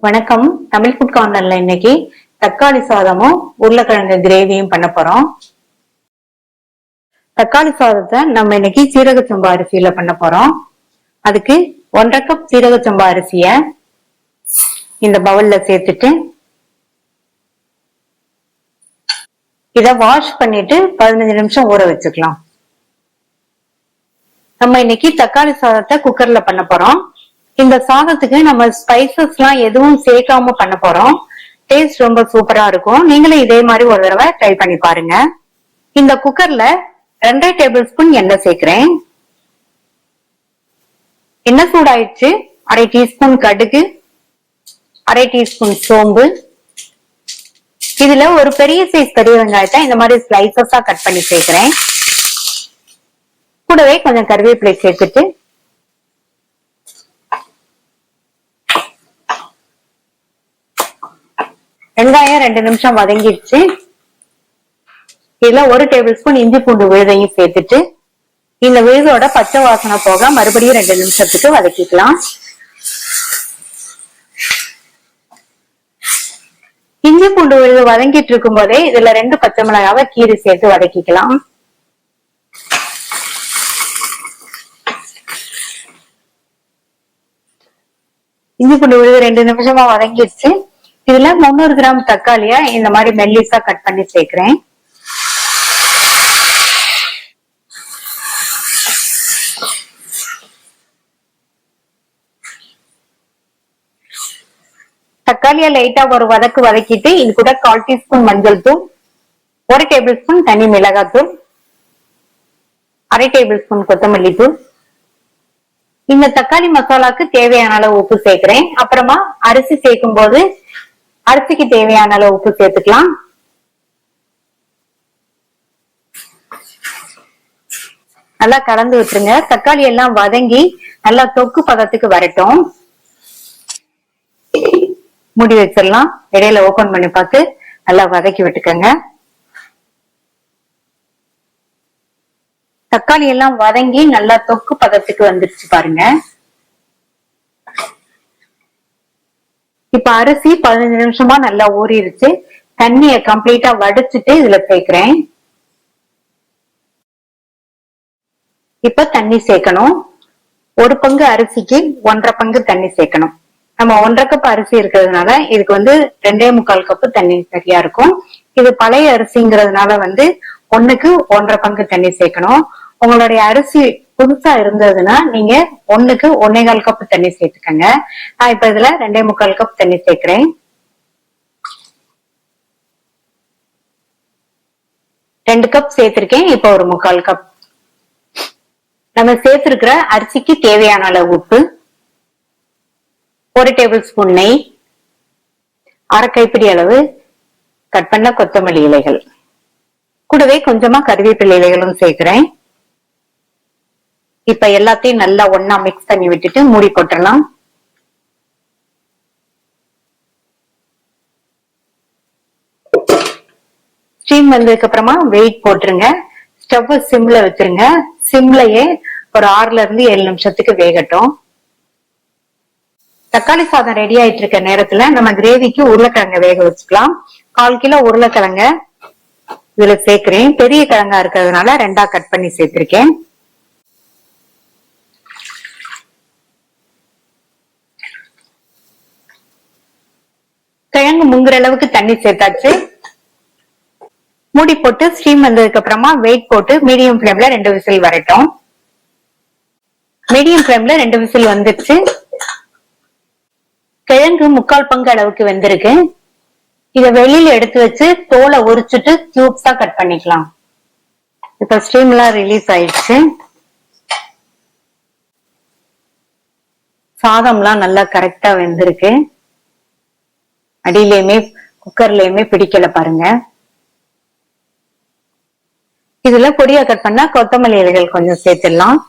வணக்கம். தமிழ் ஃபுட் கார்னர்ல இன்னைக்கு தக்காளி சாதமும் உருளைக்கிழங்கு கிரேவியும் பண்ண போறோம். தக்காளி சாதத்தை நம்ம இன்னைக்கு சீரக சம்பா அரிசியில பண்ண போறோம். அதுக்கு 1.5 கப் சீரக சம்பா அரிசிய இந்த பவுல்ல சேர்த்துட்டு இத வாஷ் பண்ணிட்டு 15 நிமிஷம் ஊற வச்சுக்கலாம். நம்ம இன்னைக்கு தக்காளி சாதத்தை குக்கர்ல பண்ண போறோம். இந்த சாதத்துக்கு நம்ம ஸ்பைசஸ் எல்லாம் எதுவும் சேர்க்காம பண்ண போறோம். டேஸ்ட் ரொம்ப சூப்பரா இருக்கும். நீங்களும் இதே மாதிரி ஒரு தடவை ட்ரை பண்ணி பாருங்க. இந்த குக்கர்ல 2 டேபிள் ஸ்பூன் எண்ணெய் சேர்க்கிறேன். எண்ணெய் சூடாயிடுச்சு. 1/2 டீஸ்பூன் கடுகு, 1/2 டீஸ்பூன் சோம்பு, இதுல ஒரு பெரிய சைஸ் பெரிய வெங்காயத்தை இந்த மாதிரி ஸ்லைசஸா கட் பண்ணி சேர்க்கிறேன். கூடவே கொஞ்சம் கருவேப்பிலை சேர்த்துட்டு வெங்காயம் 2 நிமிஷம் வதங்கிடுச்சு. இதுல 1 டேபிள் ஸ்பூன் இஞ்சி பூண்டு விழுதையும் சேர்த்துட்டு இந்த விழுதோட பச்சை வாசனை போக மறுபடியும் 2 நிமிஷத்துக்கு வதக்கிக்கலாம். இஞ்சி பூண்டு விழுது வதங்கிட்டு இருக்கும் போதே இதுல 2 பச்சை மிளகாவை கீரி சேர்த்து வதக்கிக்கலாம். இஞ்சி பூண்டு விழுது 2 நிமிஷமா வதங்கிடுச்சு. இதுல 300 கிராம் தக்காளிய இந்த மாதிரி மெல்லிசா கட் பண்ணி சேர்க்கிறேன். தக்காளிய லைட்டா ஒரு வதக்கிட்டு இது கூட 1/4 டீஸ்பூன் மஞ்சள் தூள், 1 டேபிள் ஸ்பூன் தனி மிளகாய் தூள், 1/2 டேபிள் ஸ்பூன் கொத்தமல்லி தூள், இந்த தக்காளி மசாலாக்கு தேவையான அளவு உப்பு சேர்க்கிறேன். அப்புறமா அரிசி சேர்க்கும் போது அரிசிக்கு தேவையான அளவு உப்பு சேர்த்துக்கலாம். நல்லா கலந்து விட்டுருங்க. தக்காளி எல்லாம் வதங்கி நல்லா தொக்கு பதத்துக்கு வரட்டும். மூடி வச்சிடலாம். இடையில ஓபன் பண்ணி பார்த்து நல்லா வதக்கி விட்டுக்கங்க. தக்காளி எல்லாம் வதங்கி நல்லா தொக்கு பதத்துக்கு வந்துருச்சு பாருங்க. இப்ப அரிசி 15 நிமிஷமா நல்லா ஊறிடுச்சு. தண்ணிய கம்ப்ளீட்டா வடிச்சிட்டு இதுல சேர்க்கிறேன். இப்ப தண்ணி சேர்க்கணும். 1 பங்கு அரிசிக்கு 1.5 பங்கு தண்ணி சேர்க்கணும். நம்ம 1.5 கப் அரிசி இருக்கிறதுனால இதுக்கு 2.25 கப்பு தண்ணி சரியா இருக்கும். இது பழைய அரிசிங்கிறதுனால 1க்கு 1.5 பங்கு தண்ணி சேர்க்கணும். உங்களுடைய அரிசி புதுசா இருந்ததுன்னா நீங்க 1க்கு 1.25 கப் தண்ணி சேர்த்துக்கங்க. நான் இப்ப இதுல 2.25 கப் தண்ணி சேர்க்கிறேன். 2 கப் சேர்த்திருக்கேன். இப்ப 1/4 கப். நம்ம சேர்த்திருக்கிற அரிசிக்கு தேவையான அளவு உப்பு, 1 டேபிள் ஸ்பூன் நெய், 1/2 கைப்பிடி அளவு கட் பண்ண கொத்தமல்லி இலைகள், கூடவே கொஞ்சமா கருவேப்பிலை இலைகளும் சேர்க்கிறேன். இப்ப எல்லாத்தையும் நல்லா ஒண்ணா மிக்ஸ் பண்ணி விட்டுட்டு மூடி போட்டுடலாம். ஸ்டீம் வந்ததுக்கு அப்புறமா வெயிட் போட்டுருங்க. ஸ்டவ் சிம்ல வச்சிருங்க. சிம்லயே ஒரு 6ல இருந்து 7 நிமிஷத்துக்கு வேகட்டும். தக்காளி சாதம் ரெடி ஆயிட்டு இருக்க நேரத்துல நம்ம கிரேவிக்கு உருளைக்கிழங்க வேக வச்சுக்கலாம். 1/4 கிலோ உருளைக்கிழங்க இதுல சேர்க்கிறேன். பெரிய கிழங்கா இருக்கிறதுனால 2ஆ கட் பண்ணி சேர்த்திருக்கேன். கிழங்கு முங்குற அளவுக்கு தண்ணி சேர்த்தாச்சு. மூடி போட்டு ஸ்டீம் வந்ததுக்கு அப்புறமா வெயிட் போட்டு மீடியம் ஃபிளேம்ல 2 விசில் வரட்டும். மீடியம் ஃபிளேம்ல 2 விசில் வந்துருச்சு. கிழங்கு 3/4 பங்கு அளவுக்கு வெந்திருக்கு. இத வெளியில எடுத்து வச்சு தோலை உரிச்சிட்டு கியூப்ஸா கட் பண்ணிக்கலாம். இப்ப ஸ்டீம்லாம் ரிலீஸ் ஆயிடுச்சு. சாதம்லாம் நல்லா கரெக்டா வெந்திருக்கு. அடியிலயுமே குக்கர்லயுமே பிடிக்கல பாருங்க. இதுல பொடியா கட் பண்ணா கொத்தமல்லி இலைகள் கொஞ்சம் சேர்த்துடலாம்.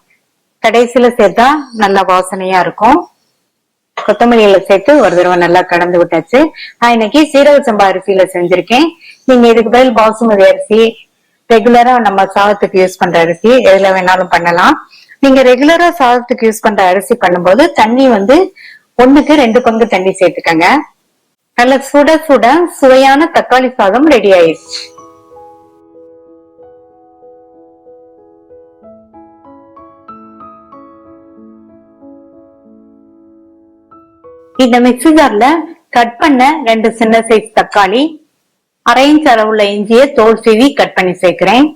கடைசியில சேர்த்தா நல்லா வாசனையா இருக்கும். கொத்தமல்லி இலை சேர்த்து ஒரு தடவை நல்லா கலந்து விட்டாச்சு. நான் இன்னைக்கு சீரக சம்பா அரிசியில செஞ்சிருக்கேன். நீங்க இதுக்கு பதில் பாசுமதி அரிசி, ரெகுலரா நம்ம சாதத்துக்கு யூஸ் பண்ற அரிசி எதுல வேணாலும் பண்ணலாம். நீங்க ரெகுலரா சாதத்துக்கு யூஸ் பண்ற அரிசி பண்ணும்போது தண்ணி 1க்கு 2 பங்கு தண்ணி சேர்த்துக்கங்க. நல்ல சுட சுட சுவையான தக்காளி சாதம் ரெடி ஆயிடுச்சு. இந்த மிக்ஸி ஜார்ல கட் பண்ண 2 சின்ன சைஸ் தக்காளி, 1/2 இன்ச் அளவுள்ள இஞ்சியை தோல் சீவி கட் பண்ணி சேர்க்கிறேன்.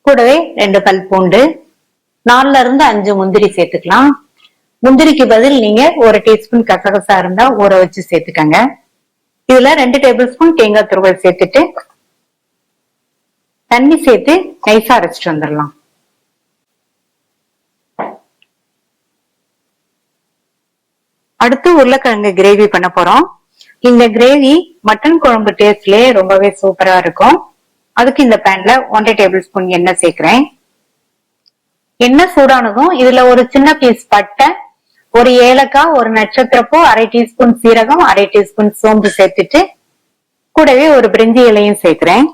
கூடவே 2 பல் பூண்டு, 4ல இருந்து 5 முந்திரி சேர்த்துக்கலாம். முந்திரிக்கு பதில் நீங்க 1 டீஸ்பூன் கசகசா இருந்தா ஊற வச்சு சேர்த்துக்கங்க. இதுல 2 டேபிள் ஸ்பூன் தேங்காய் துருவல் சேர்த்துட்டு தண்ணி சேர்த்து நைஸா அரைச்சிட்டு வந்துடலாம். அடுத்து உருளைக்கிழங்கு கிரேவி பண்ண போறோம். இந்த கிரேவி மட்டன் குழம்பு டேஸ்ட்லயே ரொம்பவே சூப்பரா இருக்கும். அதுக்கு இந்த பேன்ல 1/2 டேபிள் ஸ்பூன் எண்ணெய் சேர்க்கிறேன். எண்ணெய் சூடானதும் இதுல ஒரு சின்ன பீஸ் பட்டை, 1 ஏலக்காய், 1 நட்சத்திரப்பூ, 1/2 டீஸ்பூன் சீரகம், 1/2 டீஸ்பூன் சோம்பு சேர்த்துட்டு கூடவே ஒரு பிரிஞ்சி இலையும் சேர்க்கிறேன்.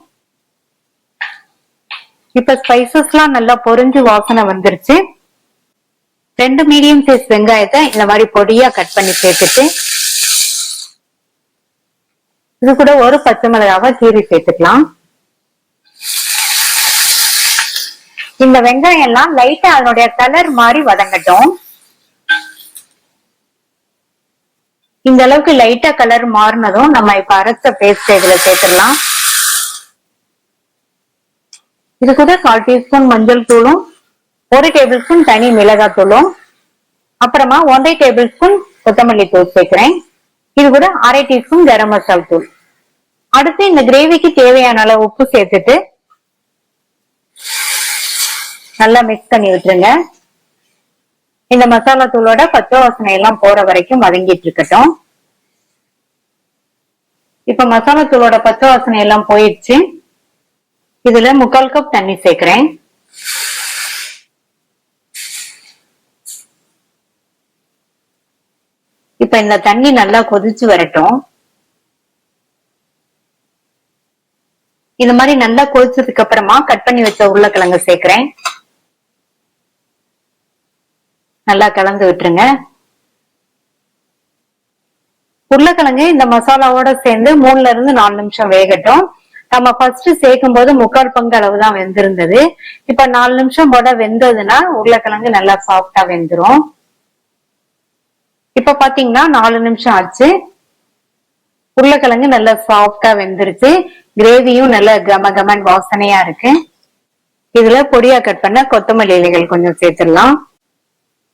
இப்ப ஸ்பைசஸ் எல்லாம் நல்லா பொரிஞ்சு வாசனை வந்துருச்சு. 2 மீடியம் சைஸ் வெங்காயத்தை இந்த மாதிரி பொடியா கட் பண்ணி சேர்த்துட்டு இது கூட ஒரு பச்சை மிளகாவை கீறி சேர்த்துக்கலாம். இந்த வெங்காயம் எல்லாம் லைட்டா அதனுடைய கலர் மாதிரி வதங்கட்டும். இந்த அளவுக்கு லைட்டா கலர் மாறினதும் நம்ம இப்ப அரைச்ச பேஸ்ட் இதுல சேர்த்துடலாம். இது கூட 1/4 டீஸ்பூன் மஞ்சள் தூளும், 1 டேபிள் ஸ்பூன் தனி மிளகாய் தூளும், அப்புறமா 1/2 டேபிள் ஸ்பூன் கொத்தமல்லி தூள் சேர்க்கிறேன். இது கூட 1/2 டீஸ்பூன் கரம் மசாலா தூள். அடுத்து இந்த கிரேவிக்கு தேவையான அளவு உப்பு சேர்த்துட்டு நல்லா மிக்ஸ் பண்ணி விட்டுருங்க. இந்த மசாலா தூளோட பச்சை வாசனை எல்லாம் போற வரைக்கும் வதங்கிட்டு இருக்கட்டும். இப்ப மசாலா தூளோட பச்சை வாசனை எல்லாம் போயிடுச்சு. இதுல 3/4 கப் தண்ணி சேர்க்கிறேன். இப்ப இந்த தண்ணி நல்லா கொதிச்சு வரட்டும். இந்த மாதிரி நல்லா கொதிச்சதுக்கு அப்புறமா கட் பண்ணி வச்ச உருளைக்கிழங்கு சேர்க்கிறேன். நல்லா கலந்து விட்டுருங்க. உருளைக்கிழங்கு இந்த மசாலாவோட சேர்ந்து 3ல இருந்து 4 நிமிஷம் வேகட்டும். நம்ம ஃபர்ஸ்ட் சேர்க்கும் போது 3/4 பங்கு அளவு தான் வெந்திருந்தது. இப்ப 4 நிமிஷம் போட வெந்ததுன்னா உருளைக்கிழங்கு நல்லா சாஃப்டா வெந்துரும். இப்ப பாத்தீங்கன்னா 4 நிமிஷம் ஆச்சு. உருளைக்கிழங்கு நல்லா சாஃப்டா வெந்துருச்சு. கிரேவியும் நல்ல கமகமன் வாசனையா இருக்கு. இதுல பொடியா கட் பண்ண கொத்தமல்லி இலைகள் கொஞ்சம் சேர்த்துடலாம்.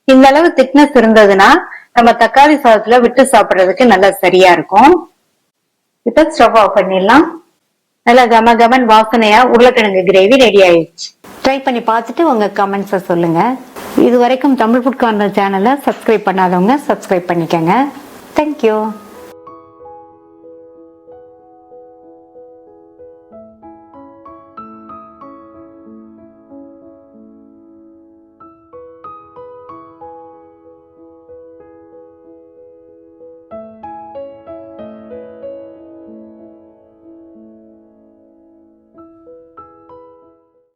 இந்த அளவு திக்னஸ் இருந்ததுன்னா நம்ம தக்காளி சாதத்துல விட்டு சாப்பிடுறதுக்கு நல்லா சரியா இருக்கும். இப்ப ஸ்டவ் ஆஃப் பண்ணிடலாம். நல்லா கமகமன் வாசனையா உருளைக்கிழங்கு கிரேவி ரெடி ஆயிடுச்சு. ட்ரை பண்ணி பார்த்துட்டு உங்க கமெண்ட்ஸை சொல்லுங்க. இது வரைக்கும் தமிழ் ஃபுட் கார்னர் சேனலை சப்ஸ்கிரைப் பண்ணாதவங்க சப்ஸ்கிரைப் பண்ணிக்கங்க. தேங்க்யூ.